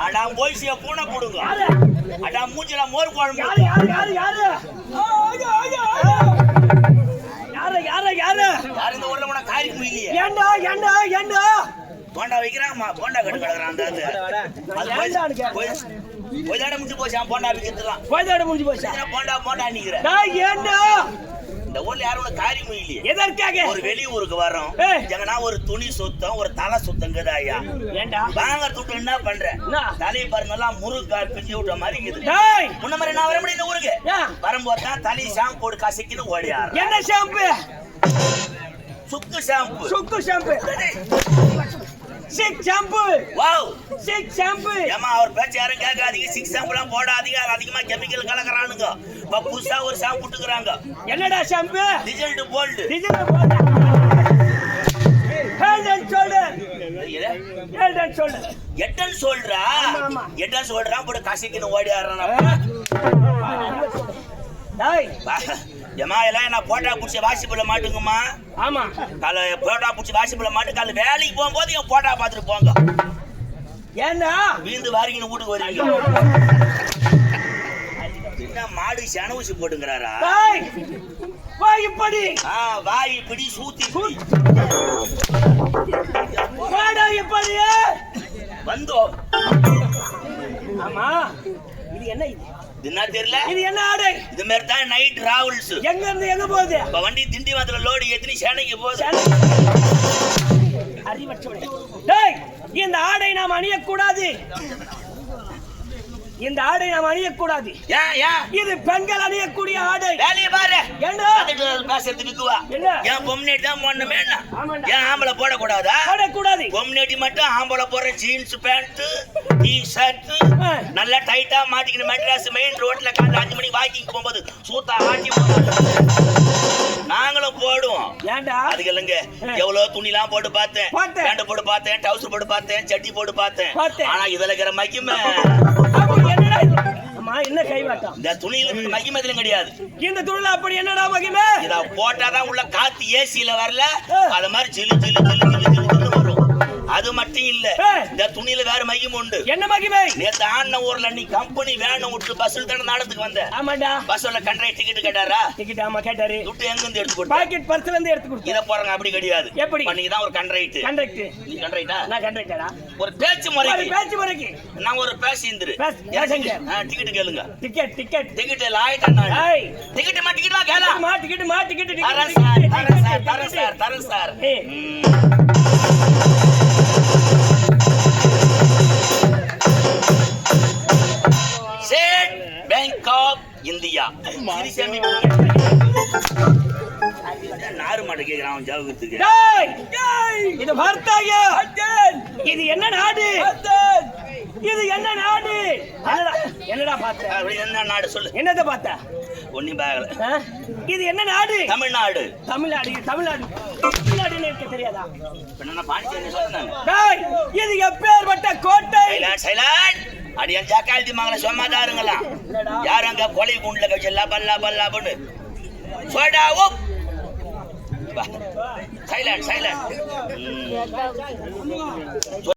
அடா போய்சிய பூனை போடுங்க. அடா மூஞ்சில மோர் குழம்பு. யாரு இந்த ஊர்ல கூட காரி குயிலியே. ஏண்டா போண்டா வைக்கிறாங்கம்மா. போண்டா கட்டு கிடக்குறான். போய்தாட முடிஞ்சு போச்சா போண்டா விக்கிறதுலாம். முடிஞ்சு போச்சா போண்டா நிக்கிறேன். இந்த ஊர்ல யாரும் காரி முயிலி. எதற்காக ஒரு வெளியூருக்கு வரோம். எங்கன்னா ஒரு துணி சுத்தம் ஒரு தலை சுத்தங்குது ஐயா. வாங்க துட்டு என்ன பண்றேன் தலையை பாருங்க எல்லாம் முருகா பிஞ்சு விட்ட மாதிரி இருக்குது. முன்ன மாதிரி நான் வர முடியும் இந்த ஊருக்கு. வரும்போது தான் தலை ஷாம்பு போட்டு கசக்கின்னு ஓடியாரு. என்ன ஷாம்பு? சுக்கு shampoo. Chik shampoo. Wow Chik shampoo. ஏமா அவர் பேச்ச யாரும் கேட்காதீங்க. சிக் ஷாம்புலாம் போடாதீங்க. அதிகமா கெமிக்கல் கலக்கறானுங்க. இப்ப புதுசா ஒரு ஷாம்பு போட்டுக்கறாங்க. என்னடா shampoo? Digital bold. Head and shoulder. Head and ஷோல்டரா போட்டு கசக்கின்னு ஓடியாறானே. டேய் ஏமா எல்லாம் நான் போட்டா புடிச்சு வாசிப்புல மாட்டுங்கம்மா. ஆமா கால போட்டா புடிச்சு வாசிப்புல மாட்டு கால வேலைக்கு போகும்போது என் போட்டா பார்த்துட்டு போங்க. ஏன்னா வீந்து வாரிக்கின்னு வீட்டுக்கு வருவீங்க. என்ன மாடு சனவுசி போட்டுங்கிறாரா? வாய் இப்படி சூத்தி எப்படி வந்தோம். ஆமா இது என்ன? என்ன தெரியல. இது என்ன ஆடை? இது மாதிரி தான் நைட் டிராவல்ஸ். எங்க இருந்து எங்க போகுது? இப்ப வண்டி திண்டிவனத்துல லோடு ஏத்தினி சேனைக்கு போகுது. அறிவற்றவனே. டேய் இந்த ஆடை நாம் அணிய கூடாது. இந்த ஆடை நாம் அணிய கூடாது. இது பெண்கள் அணியக்கூடிய ஆடை. வேலைய பாரு. என்ன பேசுறது விக்குவா? ஏன் பொம்னேட்டி தான் போடணுமே? ஏன் ஆம்பளை போடக்கூடாதா? போடக்கூடாது. பொம்னேட்டி மட்டும் ஆம்பளை போடுற ஜீன்ஸ் பேண்ட் டி-ஷர்ட் நல்லா டைட்டா மாட்டிக்கிட்டு மெட்ராஸ் மெயின் ரோட்ல காலைல 5 மணிக்கு வாக்கிங் போகும்போது சூத்தா ஆட்டி நாங்களும் போடுவோம். ஏண்டா அதுக்கு இல்லைங்க. எவ்வளவு துணிலாம் போட்டு பார்த்தேன். பேண்ட் போட்டு பார்த்தேன், டவுசர் போட்டு பார்த்தேன், சட்டி போட்டு பார்த்தேன். ஆனா இதுல இருக்கிற மகிமை என்ன கைவாட்டம்? இந்த துணியில மகிமை எதுவும் கிடையாது. இந்த துணியில அப்படி என்னடா மகிமை? இத போட்டாதான் உள்ள காத்து ஏசியில வரல. அது மாதிரி சிலு சிலு சிலு சிலு சிலு வரும். அது மட்டும் இல்ல இந்த துணியில வேற மகிமை உண்டு. என்ன மகிமை? நேத்து ஆன ஊர்ல நீ கம்பெனி வேணும் விட்டு பஸ்ல தான நாடத்துக்கு வந்த. ஆமாடா. பஸ்ல கண்டக்டர் டிக்கெட் கேட்டாரா? டிக்கெட் ஆமா கேட்டாரு. துட்டு எங்க இருந்து எடுத்து கொடுத்த? பாக்கெட் பர்ஸ்ல இருந்து எடுத்து கொடுத்த. இத போறங்க அப்படி கிடையாது. எப்படி? நீங்க தான் ஒரு கண்டக்டர். நீ கண்டக்டரா? நான் கண்டக்டரா. ஒரு பேச்சு முறைக்கு நான் ஒரு பேசஞ்சர். டிக்கெட் கேளுங்க. டிக்கெட் லாயிட்டா. ஏய் டிக்கெட் வா கேளா. டிக்கெட் தரேன் சார். Bank of India. நாறு மாடு கேக்குறான் ஜாவுக்கு. இது பார்த்தாயா? இது என்ன நாடு? இது என்ன நாடு? என்னடா பார்த்த? என்ன நாடு சொல்லு. என்னத பார்த்த? ஒண்ணும் பாக்கல. இது என்ன நாடு? தமிழ்நாடு. தமிழ்நாடுன்னு எனக்கு தெரியாதா? என்ன பாண்டிச்சேரி சொல்றேன். டேய் இது எப்பேர்பட்ட கோட்டை? சைலண்ட் அடியன் ஜாக்கால்தி மங்கள சொன்னதாருங்களா. யார் அங்க கொலை குண்டல கட்சி லபல்லா பண்ணு சோடா ஓப். சைலண்ட்